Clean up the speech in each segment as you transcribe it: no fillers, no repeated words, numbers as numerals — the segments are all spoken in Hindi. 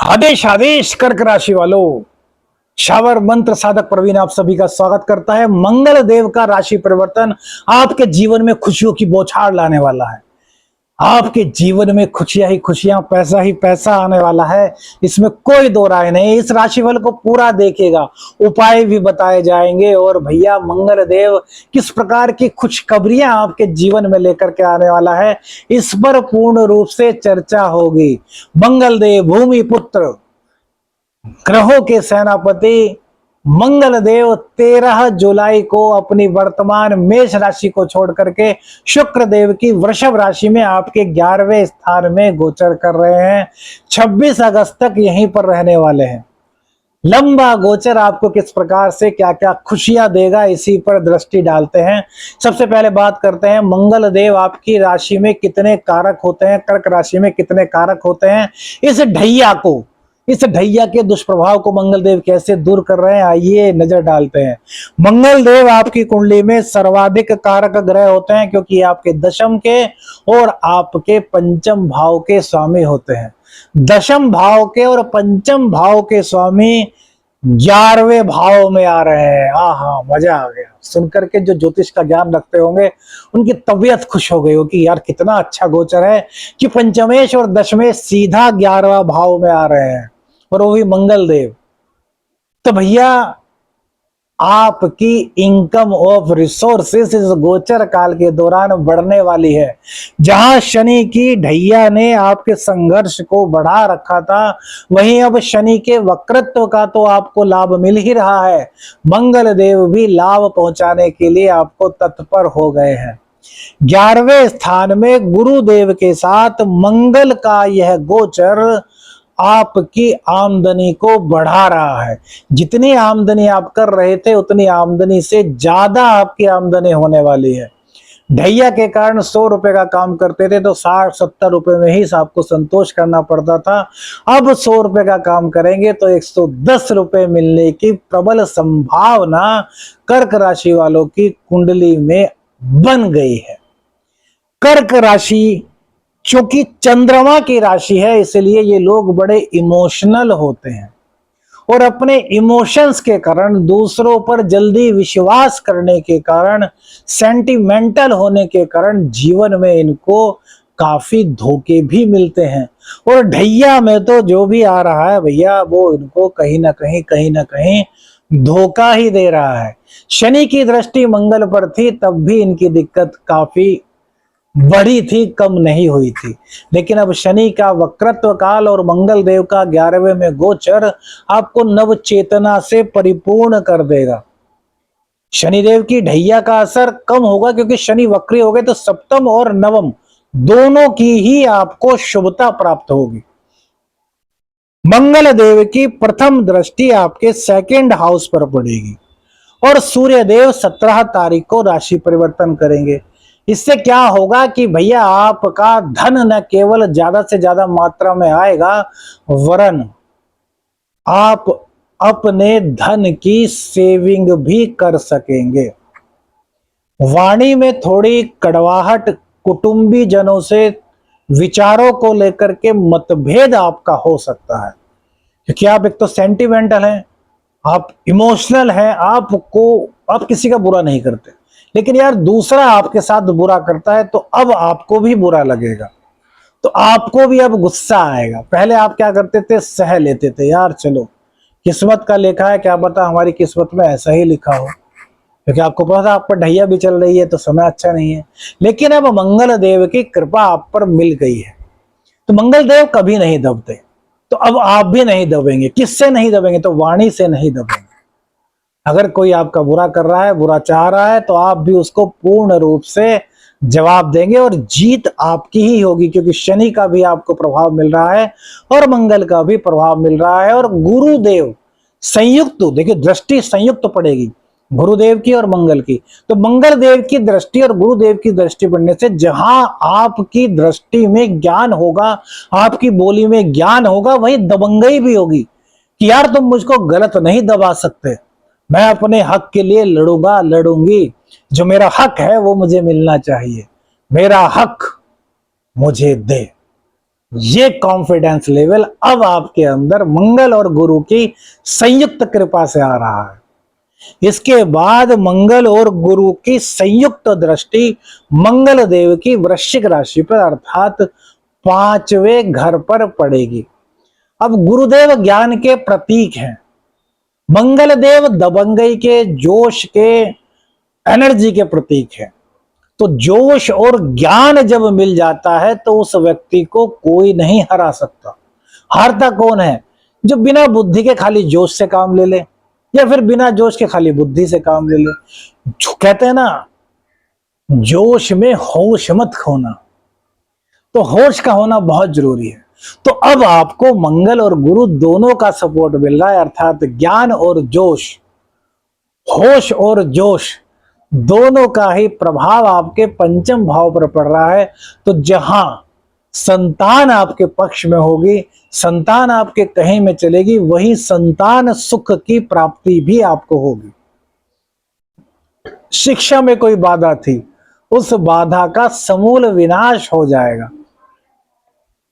आदेश आदेश कर्क राशि वालों, शावर मंत्र साधक प्रवीण आप सभी का स्वागत करता है। मंगल देव का राशि परिवर्तन आपके जीवन में खुशियों की बौछार लाने वाला है। आपके जीवन में खुशियां ही खुशियां, पैसा ही पैसा आने वाला है, इसमें कोई दो राय नहीं। इस राशिफल को पूरा देखेगा, उपाय भी बताए जाएंगे और भैया मंगल देव किस प्रकार की खुशखबरियां आपके जीवन में लेकर के आने वाला है, इस पर पूर्ण रूप से चर्चा होगी। मंगल देव भूमि पुत्र, ग्रहों के सेनापति मंगल देव 13 जुलाई को अपनी वर्तमान मेष राशि को छोड़ करके शुक्र देव की वृषभ राशि में आपके 11वें स्थान में गोचर कर रहे हैं। 26 अगस्त तक यहीं पर रहने वाले हैं। लंबा गोचर आपको किस प्रकार से क्या क्या खुशियां देगा, इसी पर दृष्टि डालते हैं। सबसे पहले बात करते हैं मंगल देव आपकी राशि में कितने कारक होते हैं, कर्क राशि में कितने कारक होते हैं। इस ढैया के दुष्प्रभाव को मंगल देव कैसे दूर कर रहे हैं, आइए नजर डालते हैं। मंगल देव आपकी कुंडली में सर्वाधिक कारक ग्रह होते हैं, क्योंकि आपके दशम के और आपके पंचम भाव के स्वामी होते हैं। दशम भाव के और पंचम भाव के स्वामी 11वें भाव में आ रहे हैं। आहा, मजा आ गया सुनकर के। जो ज्योतिष का ज्ञान रखते होंगे उनकी तबीयत खुश हो गई होगी, यार कितना अच्छा गोचर है कि पंचमेश और दशमेश सीधा 11वां भाव में आ रहे हैं, और वो भी मंगल देव। तो भैया आपकी इनकम ऑफ रिसोर्सेस इस गोचर काल के दौरान बढ़ने वाली है। जहां शनि की ढैया ने आपके संघर्ष को बढ़ा रखा था, वहीं अब शनि के वक्रत्व का तो आपको लाभ मिल ही रहा है। मंगल देव भी लाभ पहुंचाने के लिए आपको तत्पर हो गए हैं। 11वें स्थान में गुरुदेव के साथ मंगल का यह गोचर आपकी आमदनी को बढ़ा रहा है। जितनी आमदनी आप कर रहे थे उतनी आमदनी से ज्यादा आपकी आमदनी होने वाली है। ढैया के कारण 100 रुपए का काम करते थे तो 60-70 रुपए में ही आपको संतोष करना पड़ता था। अब 100 रुपए का काम करेंगे तो 110 रुपए मिलने की प्रबल संभावना कर्क राशि वालों की कुंडली में बन गई है। कर्क राशि चूंकि चंद्रमा की राशि है, इसलिए ये लोग बड़े इमोशनल होते हैं और अपने इमोशंस के कारण, दूसरों पर जल्दी विश्वास करने के कारण, सेंटिमेंटल होने के कारण जीवन में इनको काफी धोखे भी मिलते हैं। और ढैया में तो जो भी आ रहा है भैया, वो इनको कहीं ना कहीं धोखा ही दे रहा है। शनि की दृष्टि मंगल पर थी तब भी इनकी दिक्कत काफी बड़ी थी, कम नहीं हुई थी। लेकिन अब शनि का वक्रत्व काल और मंगल देव का 11वें में गोचर आपको नव चेतना से परिपूर्ण कर देगा। शनिदेव की ढैया का असर कम होगा, क्योंकि शनि वक्री हो गए तो सप्तम और नवम दोनों की ही आपको शुभता प्राप्त होगी। मंगल देव की प्रथम दृष्टि आपके सेकंड हाउस पर पड़ेगी और सूर्य देव 17 तारीख को राशि परिवर्तन करेंगे। इससे क्या होगा कि भैया आपका धन न केवल ज्यादा से ज्यादा मात्रा में आएगा, वरन आप अपने धन की सेविंग भी कर सकेंगे। वाणी में थोड़ी कड़वाहट, कुटुंबी जनों से विचारों को लेकर के मतभेद आपका हो सकता है, क्योंकि आप एक तो सेंटिमेंटल हैं, आप इमोशनल हैं, आप किसी का बुरा नहीं करते, लेकिन यार दूसरा आपके साथ बुरा करता है तो अब आपको भी बुरा लगेगा, तो आपको भी अब गुस्सा आएगा। पहले आप क्या करते थे, सह लेते थे, यार चलो किस्मत का लिखा है, क्या पता हमारी किस्मत में ऐसा ही लिखा हो, क्योंकि आपको पता आप पर ढैया भी चल रही है तो समय अच्छा नहीं है। लेकिन अब मंगल देव की कृपा आप पर मिल गई है, तो मंगल देव कभी नहीं दबते, तो अब आप भी नहीं दबेंगे। किससे नहीं दबेंगे, तो वाणी से नहीं दबेंगे। अगर कोई आपका बुरा कर रहा है, बुरा चाह रहा है, तो आप भी उसको पूर्ण रूप से जवाब देंगे और जीत आपकी ही होगी, क्योंकि शनि का भी आपको प्रभाव मिल रहा है और मंगल का भी प्रभाव मिल रहा है। और गुरुदेव संयुक्त, देखिए दृष्टि संयुक्त पड़ेगी गुरुदेव की और मंगल की, तो मंगल देव की दृष्टि और गुरुदेव की दृष्टि पड़ने से जहां आपकी दृष्टि में ज्ञान होगा, आपकी बोली में ज्ञान होगा, वहीं दबंगई भी होगी कि यार तुम मुझको गलत नहीं दबा सकते, मैं अपने हक के लिए लड़ूंगा, लड़ूंगी, जो मेरा हक है वो मुझे मिलना चाहिए, मेरा हक मुझे दे। ये कॉन्फिडेंस लेवल अब आपके अंदर मंगल और गुरु की संयुक्त कृपा से आ रहा है। इसके बाद मंगल और गुरु की संयुक्त दृष्टि मंगल देव की वृश्चिक राशि पर अर्थात 5वें घर पर पड़ेगी। अब गुरुदेव ज्ञान के प्रतीक हैं, मंगल देव दबंगई के, जोश के, एनर्जी के प्रतीक है। तो जोश और ज्ञान जब मिल जाता है तो उस व्यक्ति को कोई नहीं हरा सकता। हारता कौन है? जो बिना बुद्धि के खाली जोश से काम ले ले, या फिर बिना जोश के खाली बुद्धि से काम ले ले। जो कहते हैं ना, जोश में होश मत खोना, तो होश का होना बहुत जरूरी है। तो अब आपको मंगल और गुरु दोनों का सपोर्ट मिल रहा है, अर्थात ज्ञान और जोश, होश और जोश दोनों का ही प्रभाव आपके पंचम भाव पर पड़ रहा है। तो जहां संतान आपके पक्ष में होगी, संतान आपके कहीं में चलेगी, वही संतान सुख की प्राप्ति भी आपको होगी। शिक्षा में कोई बाधा थी, उस बाधा का समूल विनाश हो जाएगा।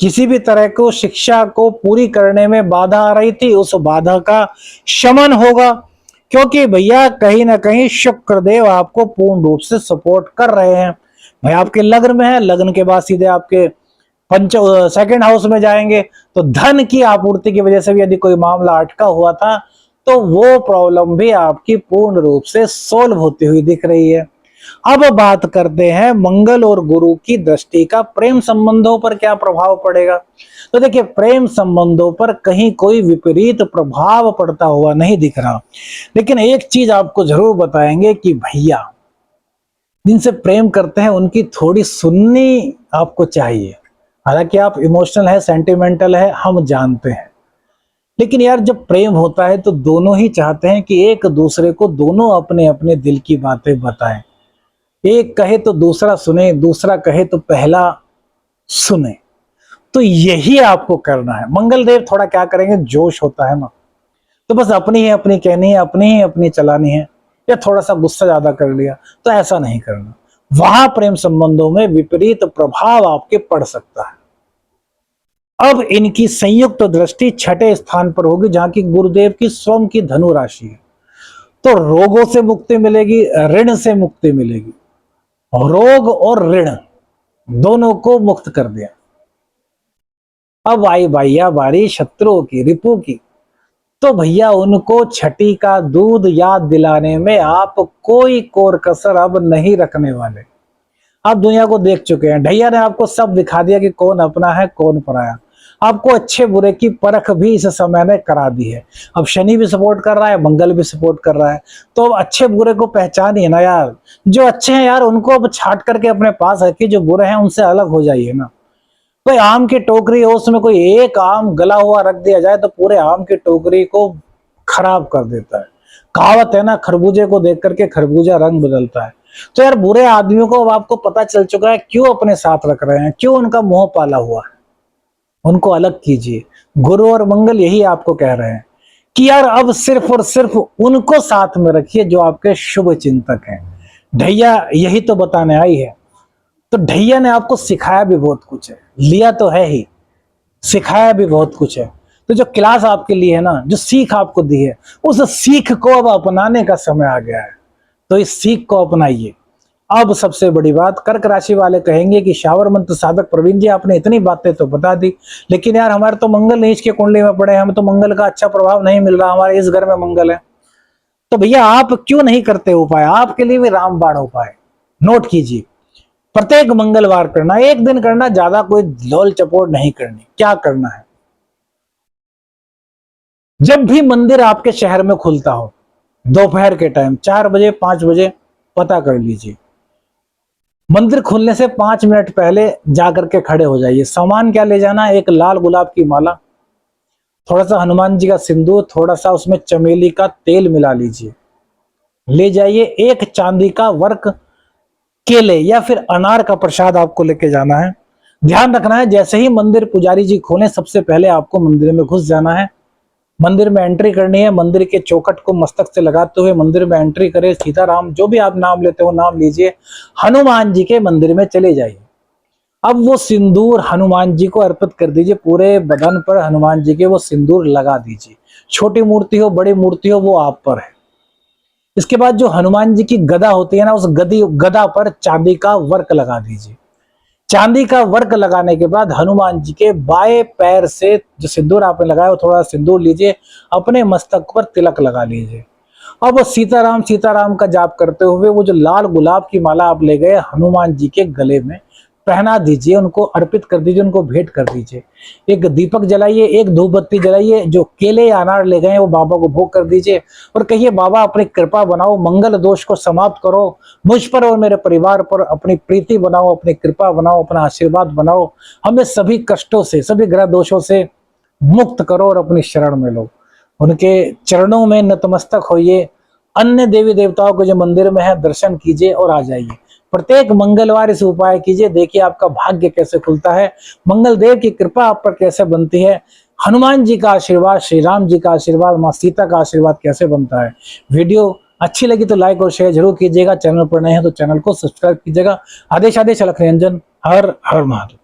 किसी भी तरह को शिक्षा को पूरी करने में बाधा आ रही थी, उस बाधा का शमन होगा, क्योंकि भैया कहीं ना कहीं शुक्रदेव आपको पूर्ण रूप से सपोर्ट कर रहे हैं। भाई आपके लग्न में है, लग्न के बाद सीधे आपके सेकंड हाउस में जाएंगे, तो धन की आपूर्ति की वजह से भी यदि कोई मामला अटका हुआ था तो वो प्रॉब्लम भी आपकी पूर्ण रूप से सोल्व होती हुई दिख रही है। अब बात करते हैं मंगल और गुरु की दृष्टि का प्रेम संबंधों पर क्या प्रभाव पड़ेगा। तो देखिए, प्रेम संबंधों पर कहीं कोई विपरीत प्रभाव पड़ता हुआ नहीं दिख रहा, लेकिन एक चीज आपको जरूर बताएंगे कि भैया जिनसे प्रेम करते हैं उनकी थोड़ी सुननी आपको चाहिए। हालांकि आप इमोशनल है, सेंटिमेंटल है, हम जानते हैं, लेकिन यार जब प्रेम होता है तो दोनों ही चाहते हैं कि एक दूसरे को दोनों अपने अपने दिल की बातें बताएं। एक कहे तो दूसरा सुने, दूसरा कहे तो पहला सुने। तो यही आपको करना है। मंगल देव थोड़ा क्या करेंगे, जोश होता है ना, तो बस अपनी ही अपनी कहनी है, अपनी ही अपनी चलानी है, या थोड़ा सा गुस्सा ज्यादा कर लिया, तो ऐसा नहीं करना। वहां प्रेम संबंधों में विपरीत प्रभाव आपके पड़ सकता है। अब इनकी संयुक्त दृष्टि 6ठे स्थान पर होगी, जहां की गुरुदेव की स्वयं की धनु राशि है। तो रोगों से मुक्ति मिलेगी, ऋण से मुक्ति मिलेगी। रोग और ऋण दोनों को मुक्त कर दिया। अब आई भैया बारी शत्रुओं की, रिपु की। तो भैया उनको छठी का दूध याद दिलाने में आप कोई कोर कसर अब नहीं रखने वाले। आप दुनिया को देख चुके हैं, ढैया ने आपको सब दिखा दिया कि कौन अपना है कौन पराया। आपको अच्छे बुरे की परख भी इस समय ने करा दी है। अब शनि भी सपोर्ट कर रहा है, मंगल भी सपोर्ट कर रहा है, तो अब अच्छे बुरे को पहचानिए ना यार। जो अच्छे हैं यार उनको अब छाट करके अपने पास रखिए, जो बुरे हैं उनसे अलग हो जाइए ना। कोई आम की टोकरी हो, उसमें कोई एक आम गला हुआ रख दिया जाए तो पूरे आम की टोकरी को खराब कर देता है। कहावत है ना, खरबूजे को देख करके खरबूजा रंग बदलता है। तो यार बुरे आदमियों को अब आपको पता चल चुका है क्यों अपने साथ रख रहे हैं, क्यों उनका मोह पाला हुआ है। उनको अलग कीजिए। गुरु और मंगल यही आपको कह रहे हैं कि यार अब सिर्फ और सिर्फ उनको साथ में रखिए जो आपके शुभ चिंतक हैं। ढैया यही तो बताने आई है। तो ढैया ने आपको सिखाया भी बहुत कुछ है, लिया तो है ही, सिखाया भी बहुत कुछ है। तो जो क्लास आपके लिए है ना, जो सीख आपको दी है, उस सीख को अब अपनाने का समय आ गया है। तो इस सीख को अपनाइए। अब सबसे बड़ी बात, कर्क राशि वाले कहेंगे कि शावर मंत्र साधक प्रवीण जी आपने इतनी बातें तो बता दी, लेकिन यार हमारे तो मंगल नीच के कुंडली में पड़े हैं, हमें तो मंगल का अच्छा प्रभाव नहीं मिल रहा, हमारे इस घर में मंगल है। तो भैया आप क्यों नहीं करते उपाय? आपके लिए भी रामबाण उपाय नोट कीजिए। प्रत्येक मंगलवार करना, एक दिन करना, ज्यादा कोई लोल चपोट नहीं करनी। क्या करना है, जब भी मंदिर आपके शहर में खुलता हो दोपहर के टाइम 4 बजे 5 बजे, पता कर लीजिए, मंदिर खुलने से 5 मिनट पहले जाकर के खड़े हो जाइए। सामान क्या ले जाना है, एक लाल गुलाब की माला, थोड़ा सा हनुमान जी का सिंदूर, थोड़ा सा उसमें चमेली का तेल मिला लीजिए, ले जाइए। एक चांदी का वर्क, केले या फिर अनार का प्रसाद आपको लेके जाना है। ध्यान रखना है, जैसे ही मंदिर पुजारी जी खोलें सबसे पहले आपको मंदिर में घुस जाना है। मंदिर में एंट्री करनी है, मंदिर के चौखट को मस्तक से लगाते हुए मंदिर में एंट्री करें। सीताराम जो भी आप नाम लेते हो नाम लीजिए, हनुमान जी के मंदिर में चले जाइए। अब वो सिंदूर हनुमान जी को अर्पित कर दीजिए, पूरे बदन पर हनुमान जी के वो सिंदूर लगा दीजिए। छोटी मूर्ति हो बड़ी मूर्ति हो वो आप पर है। इसके बाद जो हनुमान जी की गदा होती है ना, उस गदा पर चांदी का वर्क लगा दीजिए। चांदी का वर्क लगाने के बाद हनुमान जी के बाएं पैर से जो सिंदूर आपने लगाया वो थोड़ा सिंदूर लीजिए, अपने मस्तक पर तिलक लगा लीजिए। अब वो सीताराम सीताराम का जाप करते हुए वो जो लाल गुलाब की माला आप ले गए हनुमान जी के गले में पहना दीजिए, उनको अर्पित कर दीजिए, उनको भेंट कर दीजिए। एक दीपक जलाइए, एक धूप बत्ती जलाइए, जो केले या अनार ले गए वो बाबा को भोग कर दीजिए और कहिए बाबा अपनी कृपा बनाओ, मंगल दोष को समाप्त करो, मुझ पर और मेरे परिवार पर अपनी प्रीति बनाओ, अपनी कृपा बनाओ, अपना आशीर्वाद बनाओ, हमें सभी कष्टों से सभी ग्रह दोषों से मुक्त करो और अपनी शरण में लो। उनके चरणों में नतमस्तक होइए। अन्य देवी देवताओं के जो मंदिर में है दर्शन कीजिए और आ जाइए। प्रत्येक मंगलवार इस उपाय कीजिए, देखिए आपका भाग्य कैसे खुलता है, मंगल देव की कृपा आप पर कैसे बनती है, हनुमान जी का आशीर्वाद, श्री राम जी का आशीर्वाद, माँ सीता का आशीर्वाद कैसे बनता है। वीडियो अच्छी लगी तो लाइक और शेयर जरूर कीजिएगा। चैनल पर नए हैं तो चैनल को सब्सक्राइब कीजिएगा। आदेश आदेश अलख निरंजन। हर हर महादेव।